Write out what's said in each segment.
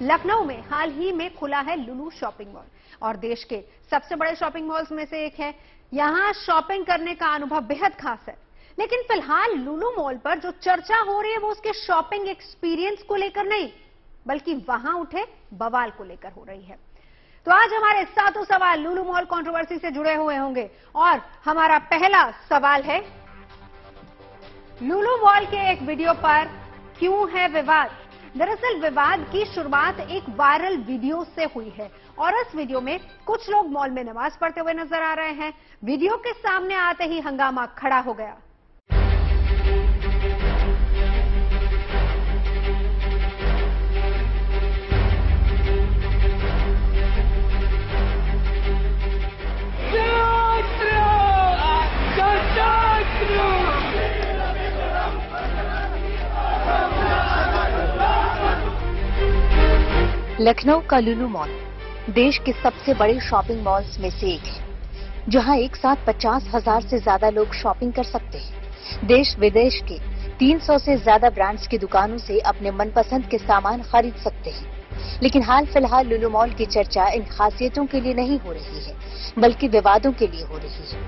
लखनऊ में हाल ही में खुला है लुलु शॉपिंग मॉल और देश के सबसे बड़े शॉपिंग मॉल्स में से एक है। यहां शॉपिंग करने का अनुभव बेहद खास है, लेकिन फिलहाल लुलु मॉल पर जो चर्चा हो रही है वो उसके शॉपिंग एक्सपीरियंस को लेकर नहीं, बल्कि वहां उठे बवाल को लेकर हो रही है। तो आज हमारे सातों सवाल लुलु मॉल कंट्रोवर्सी से जुड़े हुए होंगे और हमारा पहला सवाल है, लुलु मॉल के एक वीडियो पर क्यों है विवाद। दरअसल विवाद की शुरुआत एक वायरल वीडियो से हुई है और इस वीडियो में कुछ लोग मॉल में नमाज पढ़ते हुए नजर आ रहे हैं। वीडियो के सामने आते ही हंगामा खड़ा हो गया। लखनऊ का लुलु मॉल देश के सबसे बड़े शॉपिंग मॉल्स में से एक है, जहां एक साथ 50,000 से ज्यादा लोग शॉपिंग कर सकते हैं। देश विदेश के 300 से ज्यादा ब्रांड्स की दुकानों से अपने मनपसंद के सामान खरीद सकते हैं। लेकिन हाल फिलहाल लुलु मॉल की चर्चा इन खासियतों के लिए नहीं हो रही है, बल्कि विवादों के लिए हो रही है।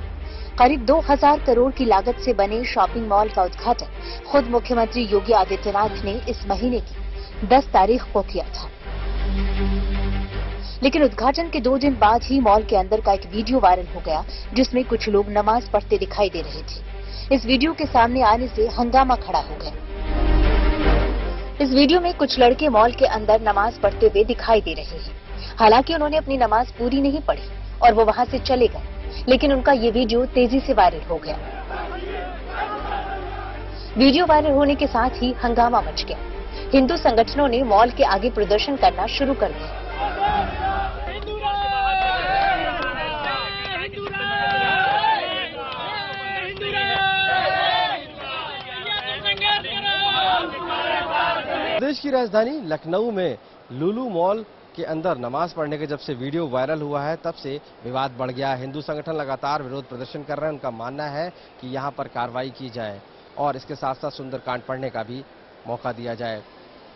करीब 2000 करोड़ की लागत से बने शॉपिंग मॉल का उद्घाटन खुद मुख्यमंत्री योगी आदित्यनाथ ने इस महीने की 10 तारीख को किया था। लेकिन उद्घाटन के 2 दिन बाद ही मॉल के अंदर का एक वीडियो वायरल हो गया, जिसमें कुछ लोग नमाज पढ़ते दिखाई दे रहे थे। इस वीडियो के सामने आने से हंगामा खड़ा हो गया। इस वीडियो में कुछ लड़के मॉल के अंदर नमाज पढ़ते हुए दिखाई दे रहे हैं। हालांकि उन्होंने अपनी नमाज पूरी नहीं पढ़ी और वो वहां से चले गए, लेकिन उनका ये वीडियो तेजी से वायरल हो गया। वीडियो वायरल होने के साथ ही हंगामा मच गया। हिंदू संगठनों ने मॉल के आगे प्रदर्शन करना शुरू कर दिया। देश की राजधानी लखनऊ में लुलु मॉल के अंदर नमाज पढ़ने के जब से वीडियो वायरल हुआ है, तब से विवाद बढ़ गया। हिंदू संगठन लगातार विरोध प्रदर्शन कर रहे हैं। उनका मानना है कि यहां पर कार्रवाई की जाए और इसके साथ साथ सुंदरकांड पढ़ने का भी मौका दिया जाए।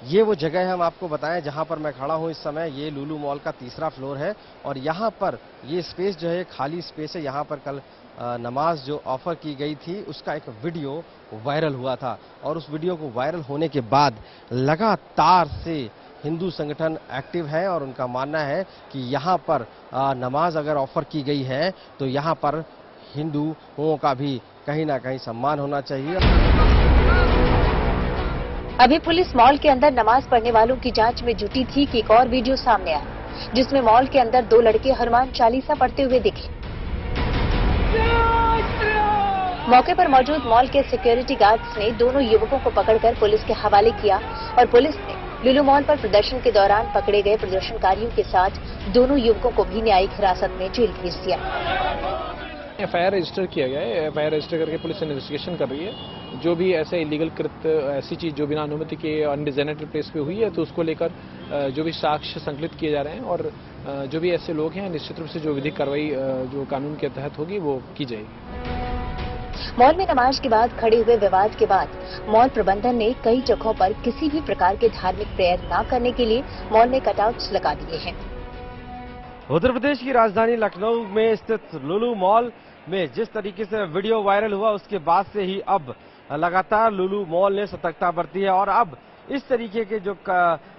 ये वो जगह है, हम आपको बताएं, जहां पर मैं खड़ा हूं इस समय। ये लुलु मॉल का 3रा फ्लोर है और यहां पर ये स्पेस जो है खाली स्पेस है। यहां पर कल नमाज जो ऑफर की गई थी उसका एक वीडियो वायरल हुआ था और उस वीडियो को वायरल होने के बाद लगातार से हिंदू संगठन एक्टिव है और उनका मानना है कि यहां पर नमाज अगर ऑफर की गई है तो यहां पर हिंदुओं का भी कहीं ना कहीं सम्मान होना चाहिए। अभी पुलिस मॉल के अंदर नमाज पढ़ने वालों की जांच में जुटी थी कि एक और वीडियो सामने आया, जिसमें मॉल के अंदर 2 लड़के हनुमान चालीसा पढ़ते हुए दिखे। मौके पर मौजूद मॉल के सिक्योरिटी गार्ड्स ने दोनों युवकों को पकड़कर पुलिस के हवाले किया और पुलिस ने लुलु मॉल पर प्रदर्शन के दौरान पकड़े गए प्रदर्शनकारियों के साथ दोनों युवकों को भी न्यायिक हिरासत में जेल भेज दिया। एफआईआर रजिस्टर किया गया है। एफआईआर रजिस्टर करके पुलिस इन्वेस्टिगेशन कर रही है। जो भी ऐसे इलीगल कृत्य, ऐसी चीज जो बिना अनुमति के अनडिजाइनेटेड प्लेस पे हुई है, तो उसको लेकर जो भी साक्ष्य संकलित किए जा रहे हैं और जो भी ऐसे लोग हैं, निश्चित रूप से जो विधिक कार्रवाई जो कानून के तहत होगी वो की जाएगी। मॉल में नमाज के बाद खड़े हुए विवाद के बाद मॉल प्रबंधन ने कई जगहों पर किसी भी प्रकार के धार्मिक प्रेयर न करने के लिए मॉल में कटआउट्स लगा दिए हैं। उत्तर प्रदेश की राजधानी लखनऊ में स्थित लुलु मॉल में जिस तरीके से वीडियो वायरल हुआ, उसके बाद से ही अब लगातार लुलु मॉल ने सतर्कता बरती है और अब इस तरीके के जो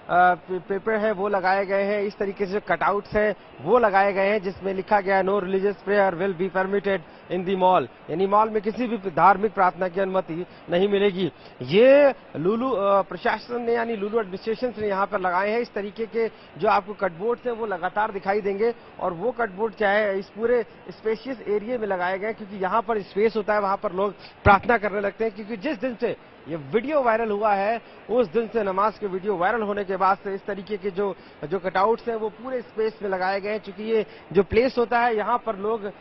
पेपर है वो लगाए गए हैं, इस तरीके से कटआउट्स हैं वो लगाए गए हैं जिसमें लिखा गया है no religious prayer will be permitted in the mall, यानी मॉल में किसी भी धार्मिक प्रार्थना की अनुमति नहीं मिलेगी। ये लुलु प्रशासन ने यानी लुलु एडमिनिस्ट्रेशन ने यहाँ पर लगाए हैं। इस तरीके के जो आपको कटबोर्ड्स हैं वो लगातार दिखाई देंगे और वो कटबोर्ड चाहे इस पूरे स्पेशियस एरिया में लगाए गए, क्योंकि यहाँ पर स्पेस होता है, वहां पर लोग प्रार्थना करने लगते हैं। क्योंकि जिस दिन से ये वीडियो वायरल हुआ है उस दिन से नमाज के वीडियो वायरल होने के बाद से इस तरीके के जो कटआउट्स हैं वो पूरे स्पेस में लगाए गए हैं। क्योंकि ये जो प्लेस होता है यहाँ पर लोग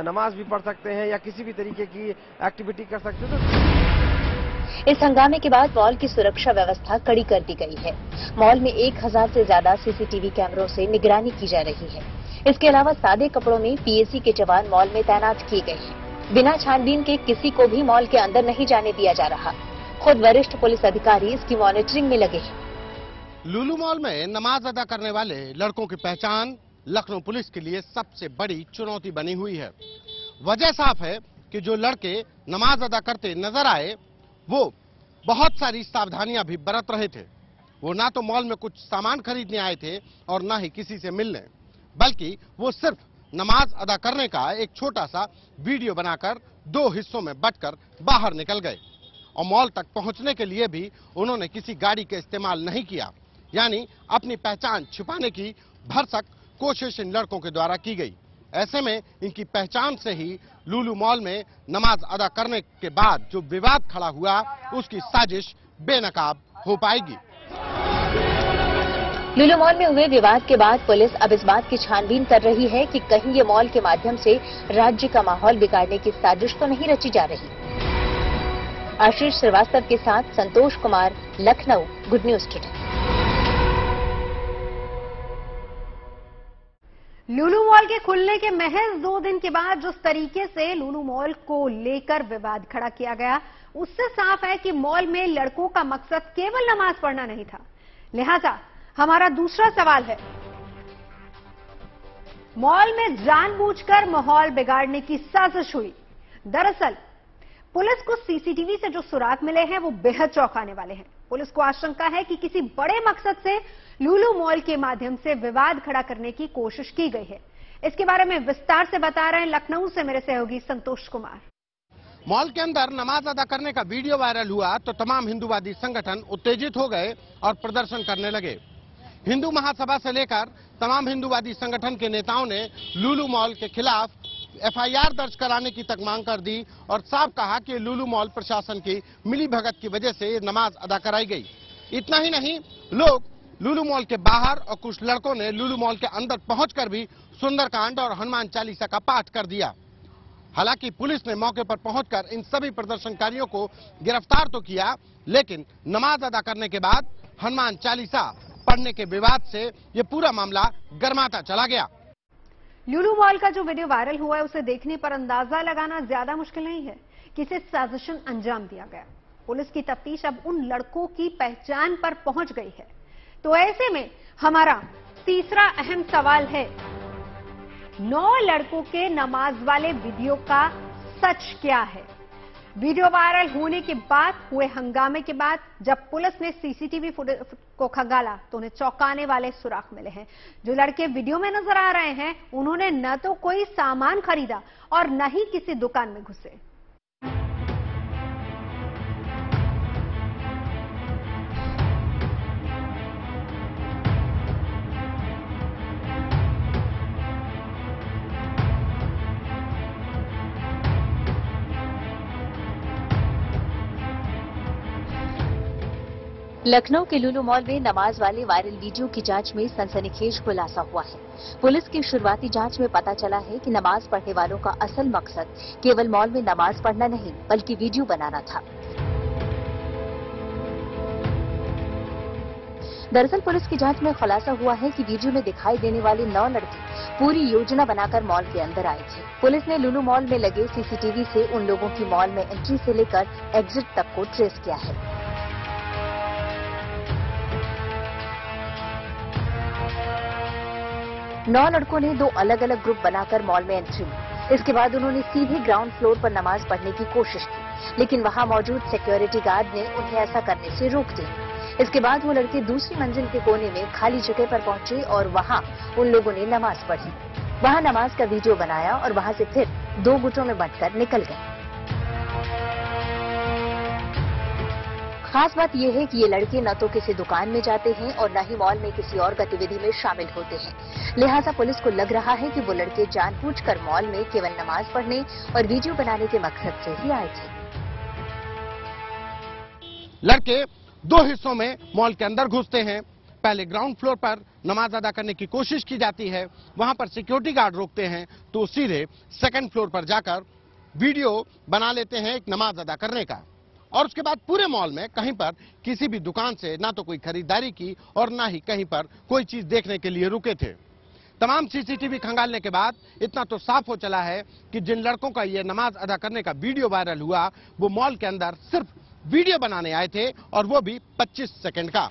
नमाज भी पढ़ सकते हैं या किसी भी तरीके की एक्टिविटी कर सकते हैं। इस हंगामे के बाद मॉल की सुरक्षा व्यवस्था कड़ी कर दी गई है। मॉल में 1000 से ज्यादा सीसीटीवी कैमरों से निगरानी की जा रही है। इसके अलावा सादे कपड़ों में पीएसी के जवान मॉल में तैनात किए गए हैं। बिना छानबीन के किसी को भी मॉल के अंदर नहीं जाने दिया जा रहा। खुद वरिष्ठ पुलिस अधिकारी इसकी मॉनिटरिंग में लगे हैं। लुलु मॉल में नमाज अदा करने वाले लड़कों की पहचान लखनऊ पुलिस के लिए सबसे बड़ी चुनौती बनी हुई है। वजह साफ है कि जो लड़के नमाज अदा करते नजर आए वो बहुत सारी सावधानियां भी बरत रहे थे। वो ना तो मॉल में कुछ सामान खरीदने आए थे और ना ही किसी से मिलने, बल्कि वो सिर्फ नमाज अदा करने का एक छोटा सा वीडियो बनाकर 2 हिस्सों में बंटकर बाहर निकल गए। और मॉल तक पहुंचने के लिए भी उन्होंने किसी गाड़ी का इस्तेमाल नहीं किया, यानी अपनी पहचान छिपाने की भरसक कोशिश इन लड़कों के द्वारा की गई। ऐसे में इनकी पहचान से ही लुलु मॉल में नमाज अदा करने के बाद जो विवाद खड़ा हुआ उसकी साजिश बेनकाब हो पाएगी। लुलु मॉल में हुए विवाद के बाद पुलिस अब इस बात की छानबीन कर रही है कि कहीं ये मॉल के माध्यम से राज्य का माहौल बिगाड़ने की साजिश तो नहीं रची जा रही। आशीष श्रीवास्तव के साथ Santosh Kumar, Lucknow, good news today. Lulu mall के खुलने के महज 2 दिन के बाद जिस तरीके से लुलु मॉल को लेकर विवाद खड़ा किया गया, उससे साफ है कि मॉल में लड़कों का मकसद केवल नमाज पढ़ना नहीं था। लिहाजा हमारा दूसरा सवाल है, मॉल में जानबूझकर माहौल बिगाड़ने की साजिश हुई। दरअसल पुलिस को सीसीटीवी से जो सुराग मिले हैं वो बेहद चौंकाने वाले हैं। पुलिस को आशंका है कि किसी बड़े मकसद से लुलु मॉल के माध्यम से विवाद खड़ा करने की कोशिश की गई है। इसके बारे में विस्तार से बता रहे हैं लखनऊ से मेरे सहयोगी संतोष कुमार। मॉल के अंदर नमाज अदा करने का वीडियो वायरल हुआ तो तमाम हिंदूवादी संगठन उत्तेजित हो गए और प्रदर्शन करने लगे। हिंदू महासभा से लेकर तमाम हिंदूवादी संगठन के नेताओं ने लुलु मॉल के खिलाफ एफआईआर दर्ज कराने की तक मांग कर दी और साफ कहा कि लुलु मॉल प्रशासन की मिलीभगत की वजह से नमाज अदा कराई गई। इतना ही नहीं, लोग लुलु मॉल के बाहर और कुछ लड़कों ने लुलु मॉल के अंदर पहुंचकर भी सुंदरकांड और हनुमान चालीसा का पाठ कर दिया। हालांकि पुलिस ने मौके पर पहुंचकर इन सभी प्रदर्शनकारियों को गिरफ्तार तो किया, लेकिन नमाज अदा करने के बाद हनुमान चालीसा पढ़ने के विवाद से ये पूरा मामला गर्माता चला गया। लुलु मॉल का जो वीडियो वायरल हुआ है उसे देखने पर अंदाजा लगाना ज्यादा मुश्किल नहीं है कि इसे साजिशन अंजाम दिया गया। पुलिस की तफ्तीश अब उन लड़कों की पहचान पर पहुंच गई है। तो ऐसे में हमारा तीसरा अहम सवाल है, 9 लड़कों के नमाज वाले वीडियो का सच क्या है? वीडियो वायरल होने के बाद हुए हंगामे के बाद जब पुलिस ने सीसीटीवी फुटेज को खंगाला तो उन्हें चौंकाने वाले सुराग मिले हैं। जो लड़के वीडियो में नजर आ रहे हैं उन्होंने न तो कोई सामान खरीदा और न ही किसी दुकान में घुसे। लखनऊ के लुलु मॉल में नमाज वाले वायरल वीडियो की जांच में सनसनीखेज खुलासा हुआ है। पुलिस की शुरुआती जांच में पता चला है कि नमाज पढ़ने वालों का असल मकसद केवल मॉल में नमाज पढ़ना नहीं बल्कि वीडियो बनाना था। दरअसल पुलिस की जांच में खुलासा हुआ है कि वीडियो में दिखाई देने वाले 9 लड़के पूरी योजना बनाकर मॉल के अंदर आए थे। पुलिस ने लुलु मॉल में लगे सीसीटीवी से उन लोगों की मॉल में एंट्री से लेकर एग्जिट तक को ट्रेस किया है। नौ लड़कों ने 2 अलग अलग ग्रुप बनाकर मॉल में एंट्री ली। इसके बाद उन्होंने सीधे ग्राउंड फ्लोर पर नमाज पढ़ने की कोशिश की, लेकिन वहां मौजूद सिक्योरिटी गार्ड ने उन्हें ऐसा करने से रोक दिया। इसके बाद वो लड़के दूसरी मंजिल के कोने में खाली जगह पर पहुंचे और वहां उन लोगों ने नमाज पढ़ी। वहां नमाज का वीडियो बनाया और वहां से फिर 2 गुटों में बंटकर निकल गए। खास बात यह है कि ये लड़के न तो किसी दुकान में जाते हैं और न ही मॉल में किसी और गतिविधि में शामिल होते हैं। लिहाजा पुलिस को लग रहा है कि वो लड़के जानबूझकर मॉल में केवल नमाज पढ़ने और वीडियो बनाने के मकसद से ही आए थे। लड़के 2 हिस्सों में मॉल के अंदर घुसते हैं। पहले ग्राउंड फ्लोर पर नमाज अदा करने की कोशिश की जाती है, वहां पर सिक्योरिटी गार्ड रोकते हैं तो सीधे सेकंड फ्लोर पर जाकर वीडियो बना लेते हैं एक नमाज अदा करने का। और उसके बाद पूरे मॉल में कहीं पर किसी भी दुकान से ना तो कोई खरीदारी की और ना ही कहीं पर कोई चीज देखने के लिए रुके थे। तमाम सीसीटीवी खंगालने के बाद इतना तो साफ हो चला है कि जिन लड़कों का ये नमाज अदा करने का वीडियो वायरल हुआ वो मॉल के अंदर सिर्फ वीडियो बनाने आए थे और वो भी 25 सेकंड का।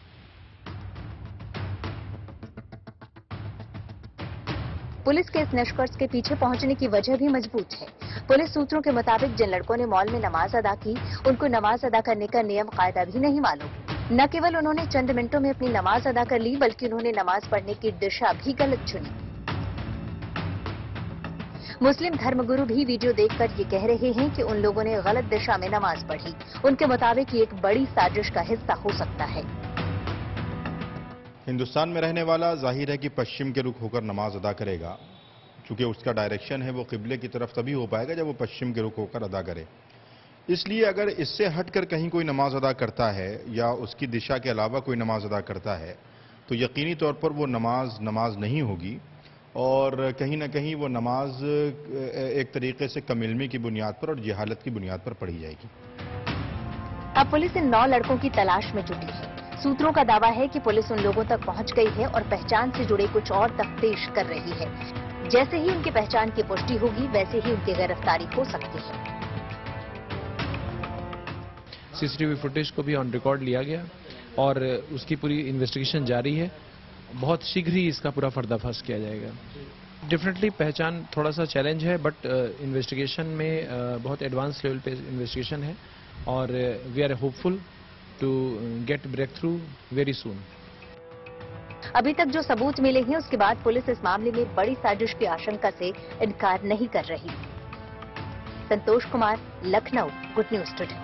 पुलिस के इस निष्कर्ष के पीछे पहुंचने की वजह भी मजबूत है। पुलिस सूत्रों के मुताबिक जिन लड़कों ने मॉल में नमाज अदा की, उनको नमाज अदा करने का नियम कायदा भी नहीं मालूम। न केवल उन्होंने चंद मिनटों में अपनी नमाज अदा कर ली, बल्कि उन्होंने नमाज पढ़ने की दिशा भी गलत चुनी। मुस्लिम धर्मगुरु भी वीडियो देखकर ये कह रहे हैं कि उन लोगों ने गलत दिशा में नमाज पढ़ी। उनके मुताबिक ये एक बड़ी साजिश का हिस्सा हो सकता है। हिंदुस्तान में रहने वाला जाहिर है कि पश्चिम के रुख होकर नमाज अदा करेगा, चूंकि उसका डायरेक्शन है वो किबले की तरफ तभी हो पाएगा जब वो पश्चिम के रुख होकर अदा करे। इसलिए अगर इससे हटकर कहीं कोई नमाज अदा करता है या उसकी दिशा के अलावा कोई नमाज अदा करता है तो यकीनी तौर पर वो नमाज नहीं होगी और कहीं ना कहीं वो नमाज एक तरीके से कम इल्मी की बुनियाद पर और जहालत की बुनियाद पर पढ़ी जाएगी। अब पुलिस इन 9 लड़कों की तलाश में जुटी है। सूत्रों का दावा है कि पुलिस उन लोगों तक पहुंच गई है और पहचान से जुड़े कुछ और तफ्तीश कर रही है। जैसे ही उनकी पहचान की पुष्टि होगी, वैसे ही उनकी गिरफ्तारी हो सकती है। सीसीटीवी फुटेज को भी ऑन रिकॉर्ड लिया गया और उसकी पूरी इन्वेस्टिगेशन जारी है। बहुत शीघ्र ही इसका पूरा पर्दाफाश किया जाएगा। डेफिनेटली पहचान थोड़ा सा चैलेंज है, बट इन्वेस्टिगेशन में बहुत एडवांस लेवल पे इन्वेस्टिगेशन है और we are hopeful to get breakthrough very soon. अभी तक जो सबूत मिले हैं, उसके बाद पुलिस इस मामले में बड़ी साजिश की आशंका से इनकार नहीं कर रही। Santosh Kumar, Lucknow, good news today.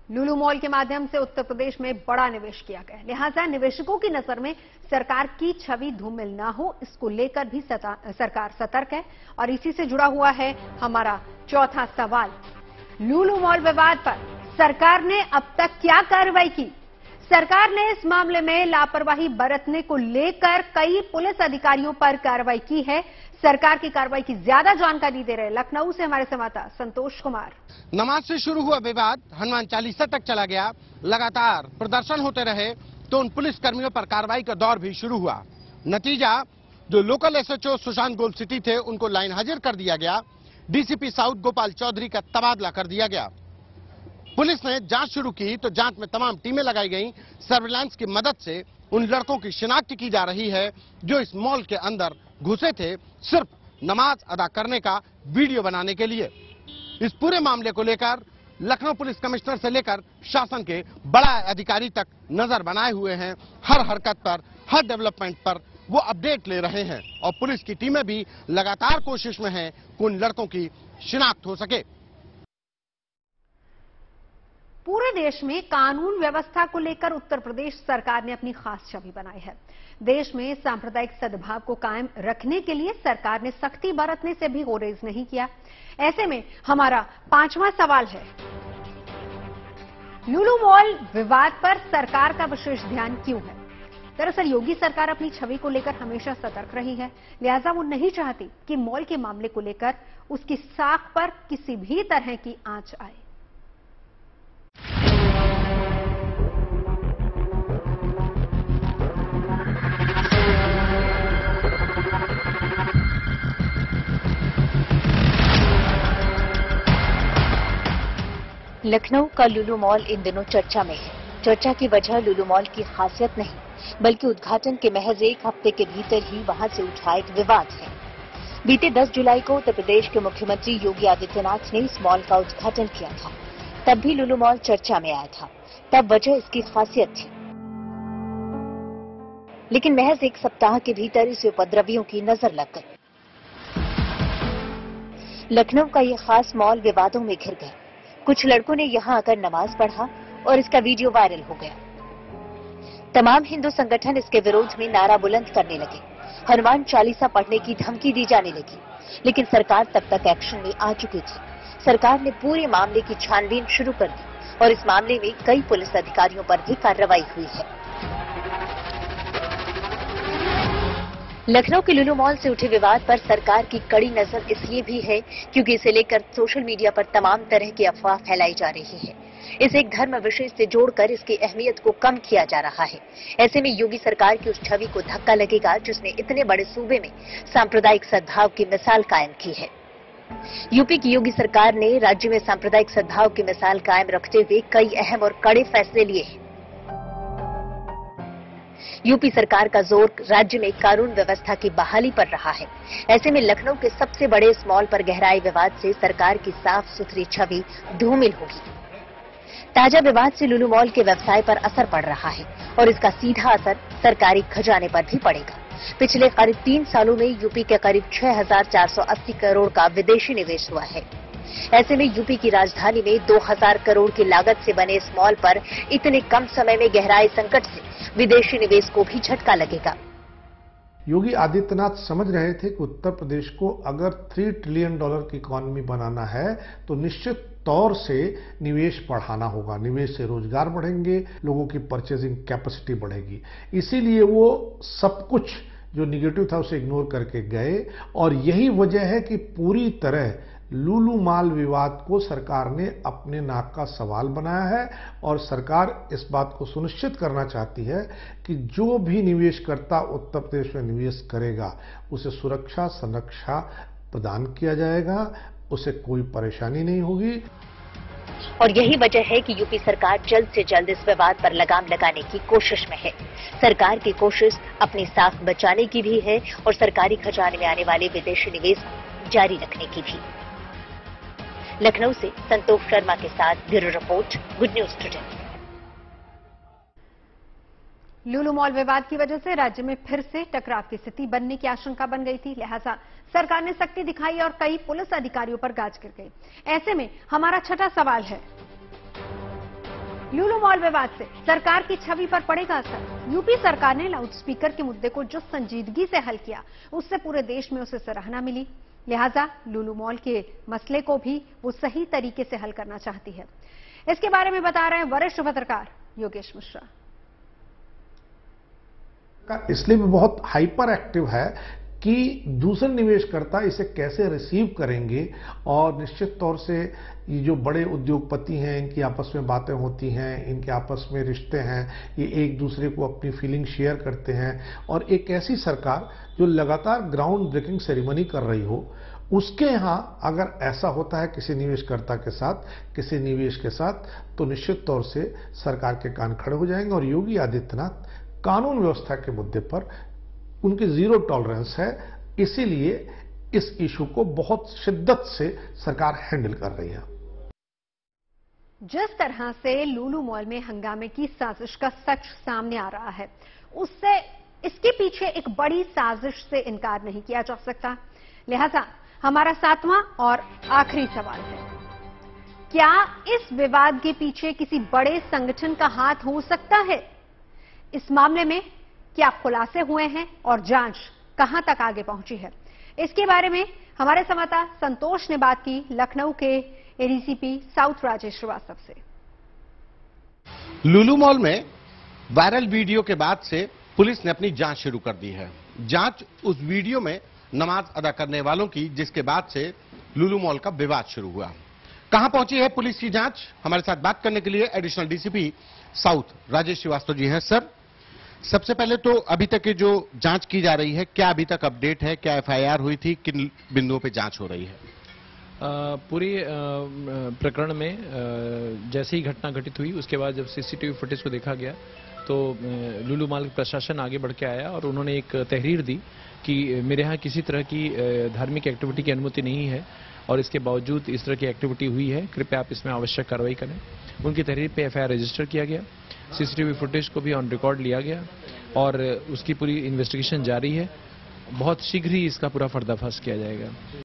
Lulu mall के माध्यम से उत्तर प्रदेश में बड़ा निवेश किया गया, लिहाजा निवेशकों की नजर में सरकार की छवि धूमिल ना हो, इसको लेकर भी सरकार सतर्क है। और इसी से जुड़ा हुआ है हमारा चौथा सवाल। लुलु मॉल विवाद पर सरकार ने अब तक क्या कार्रवाई की? सरकार ने इस मामले में लापरवाही बरतने को लेकर कई पुलिस अधिकारियों पर कार्रवाई की है। सरकार की कार्रवाई की ज्यादा जानकारी दे रहे लखनऊ से हमारे संवाददाता संतोष कुमार। नमाज से शुरू हुआ विवाद हनुमान चालीसा तक चला गया। लगातार प्रदर्शन होते रहे तो उन पुलिस कर्मियों पर कार्रवाई का दौर भी शुरू हुआ। नतीजा, जो local SHO Sushant gold city थे उनको लाइन हाजिर कर दिया गया। डीसीपी साउथ गोपाल चौधरी का तबादला कर दिया गया। पुलिस ने जांच शुरू की तो जांच में तमाम टीमें लगाई गईं। सर्विलांस की मदद से उन लड़कों की शिनाख्त की जा रही है जो इस मॉल के अंदर घुसे थे सिर्फ नमाज अदा करने का वीडियो बनाने के लिए। इस पूरे मामले को लेकर लखनऊ पुलिस कमिश्नर से लेकर शासन के बड़ा अधिकारी तक नजर बनाए हुए हैं। हर हरकत पर, हर डेवलपमेंट पर वो अपडेट ले रहे हैं और पुलिस की टीमें भी लगातार कोशिश में हैं कि उन लड़कों की शिनाख्त हो सके। पूरे देश में कानून व्यवस्था को लेकर उत्तर प्रदेश सरकार ने अपनी खास छवि बनाई है। देश में सांप्रदायिक सद्भाव को कायम रखने के लिए सरकार ने सख्ती बरतने से भी गुरेज नहीं किया। ऐसे में हमारा पांचवा सवाल है, लुलु मॉल विवाद पर सरकार का विशेष ध्यान क्यों है? दरअसल योगी सरकार अपनी छवि को लेकर हमेशा सतर्क रही है, लिहाजा वो नहीं चाहती कि मॉल के मामले को लेकर उसकी साख पर किसी भी तरह की आंच आए। लखनऊ का लुलु मॉल इन दिनों चर्चा में है। चर्चा की वजह लुलु मॉल की खासियत नहीं, बल्कि उद्घाटन के महज एक हफ्ते के भीतर ही वहां से उठा एक विवाद है। बीते 10 जुलाई को उत्तर प्रदेश के मुख्यमंत्री योगी आदित्यनाथ ने इस मॉल का उद्घाटन किया था। तब भी लुलु मॉल चर्चा में आया था। तब वजह इसकी खासियत थी, लेकिन महज एक सप्ताह के भीतर इस उपद्रवियों की नजर लग गई। लखनऊ का ये खास मॉल विवादों में घिर गया। कुछ लड़कों ने यहां आकर नमाज पढ़ा और इसका वीडियो वायरल हो गया। तमाम हिंदू संगठन इसके विरोध में नारा बुलंद करने लगे। हनुमान चालीसा पढ़ने की धमकी दी जाने लगी, लेकिन सरकार तब तक एक्शन में आ चुकी थी। सरकार ने पूरे मामले की छानबीन शुरू कर दी और इस मामले में कई पुलिस अधिकारियों पर भी कार्रवाई हुई है। लखनऊ के लुलु मॉल से उठे विवाद पर सरकार की कड़ी नजर इसलिए भी है क्योंकि इसे लेकर सोशल मीडिया पर तमाम तरह की अफवाह फैलाई जा रही है। इसे एक धर्म विषय से जोड़कर इसकी अहमियत को कम किया जा रहा है। ऐसे में योगी सरकार की उस छवि को धक्का लगेगा जिसने इतने बड़े सूबे में सांप्रदायिक सद्भाव की मिसाल कायम की है। यूपी की योगी सरकार ने राज्य में सांप्रदायिक सद्भाव की मिसाल कायम रखते हुए कई अहम और कड़े फैसले लिए हैं। यूपी सरकार का जोर राज्य में कानून व्यवस्था की बहाली पर रहा है। ऐसे में लखनऊ के सबसे बड़े इस मॉल पर गहराई विवाद से सरकार की साफ सुथरी छवि धूमिल होगी। ताजा विवाद से लुलु मॉल के व्यवसाय पर असर पड़ रहा है और इसका सीधा असर सरकारी खजाने पर भी पड़ेगा। पिछले करीब 3 सालों में यूपी के करीब 6,480 करोड़ का विदेशी निवेश हुआ है। ऐसे में यूपी की राजधानी में 2,000 करोड़ की लागत से बने इस मॉल पर इतने कम समय में गहराए संकट से विदेशी निवेश को भी झटका लगेगा। योगी आदित्यनाथ समझ रहे थे कि उत्तर प्रदेश को अगर $3 ट्रिलियन की इकॉनमी बनाना है तो निश्चित तौर से निवेश बढ़ाना होगा। निवेश से रोजगार बढ़ेंगे, लोगों की परचेजिंग कैपेसिटी बढ़ेगी। इसीलिए वो सब कुछ जो निगेटिव था उसे इग्नोर करके गए और यही वजह है कि पूरी तरह लुलु मॉल विवाद को सरकार ने अपने नाक का सवाल बनाया है और सरकार इस बात को सुनिश्चित करना चाहती है कि जो भी निवेशकर्ता उत्तर प्रदेश में निवेश करेगा उसे सुरक्षा संरक्षा प्रदान किया जाएगा, उसे कोई परेशानी नहीं होगी। और यही वजह है कि यूपी सरकार जल्द से जल्द इस विवाद पर लगाम लगाने की कोशिश में है। सरकार की कोशिश अपनी साख बचाने की भी है और सरकारी खजाने में आने वाले विदेशी निवेश को जारी रखने की भी। लखनऊ से संतोष शर्मा के साथ bureau report, good news today. Lulu mall विवाद की वजह से राज्य में फिर से टकराव की स्थिति बनने की आशंका बन गई थी, लिहाजा सरकार ने सख्ती दिखाई और कई पुलिस अधिकारियों पर गाज गिर गई। ऐसे में हमारा छठा सवाल है, लुलु मॉल विवाद से सरकार की छवि पर पड़ेगा असर? यूपी सरकार ने लाउडस्पीकर के मुद्दे को जो संजीदगी से हल किया उससे पूरे देश में उसे सराहना मिली, लिहाजा लुलु मॉल के मसले को भी वो सही तरीके से हल करना चाहती है। इसके बारे में बता रहे हैं वरिष्ठ पत्रकार योगेश मिश्रा। इसलिए भी बहुत हाइपर एक्टिव है कि दूसरे निवेशकर्ता इसे कैसे रिसीव करेंगे और निश्चित तौर से ये जो बड़े उद्योगपति हैं इनकी आपस में बातें होती हैं, इनके आपस में रिश्ते हैं, ये एक दूसरे को अपनी फीलिंग शेयर करते हैं और एक ऐसी सरकार जो लगातार ग्राउंड ब्रेकिंग सेरेमनी कर रही हो, उसके यहां अगर ऐसा होता है किसी निवेशकर्ता के साथ, किसी निवेश के साथ, तो निश्चित तौर से सरकार के कान खड़े हो जाएंगे और योगी आदित्यनाथ कानून व्यवस्था के मुद्दे पर उनकी जीरो टॉलरेंस है। इसीलिए इस इशू को बहुत शिद्दत से सरकार हैंडल कर रही है। जिस तरह से लुलु मॉल में हंगामे की साजिश का सच सामने आ रहा है, उससे इसके पीछे एक बड़ी साजिश से इनकार नहीं किया जा सकता। लिहाजा हमारा 7वां और आखिरी सवाल है, क्या इस विवाद के पीछे किसी बड़े संगठन का हाथ हो सकता है? इस मामले में क्या खुलासे हुए हैं और जांच कहां तक आगे पहुंची है? इसके बारे में हमारे संवाददाता संतोष ने बात की लखनऊ के एडीसीपी साउथ राजेश श्रीवास्तव से। लुलु मॉल में वायरल वीडियो के बाद से पुलिस ने अपनी जांच शुरू कर दी है। जांच उस वीडियो में नमाज अदा करने वालों की, जिसके बाद से लुलु मॉल का विवाद शुरू हुआ। कहां पहुंची है पुलिस की जांच? हमारे साथ बात करने के लिए additional DCP south Rajesh Srivastava ji हैं। सर, सबसे पहले तो अभी तक की जो जांच की जा रही है, क्या अभी तक अपडेट है? क्या एफआईआर हुई थी? किन बिंदुओं पे जांच हो रही है? पूरी प्रकरण में जैसे ही घटना घटित हुई उसके बाद जब सीसीटीवी फुटेज को देखा गया तो लुलु मॉल प्रशासन आगे बढ़ के आया और उन्होंने एक तहरीर दी कि मेरे यहाँ किसी तरह की धार्मिक एक्टिविटी की अनुमति नहीं है और इसके बावजूद इस तरह की एक्टिविटी हुई है, कृपया आप इसमें आवश्यक कार्रवाई करें। उनकी तहरीर पे एफआईआर रजिस्टर किया गया, सीसीटीवी फुटेज को भी ऑन रिकॉर्ड लिया गया और उसकी पूरी इन्वेस्टिगेशन जारी है। बहुत शीघ्र ही इसका पूरा पर्दाफाश किया जाएगा।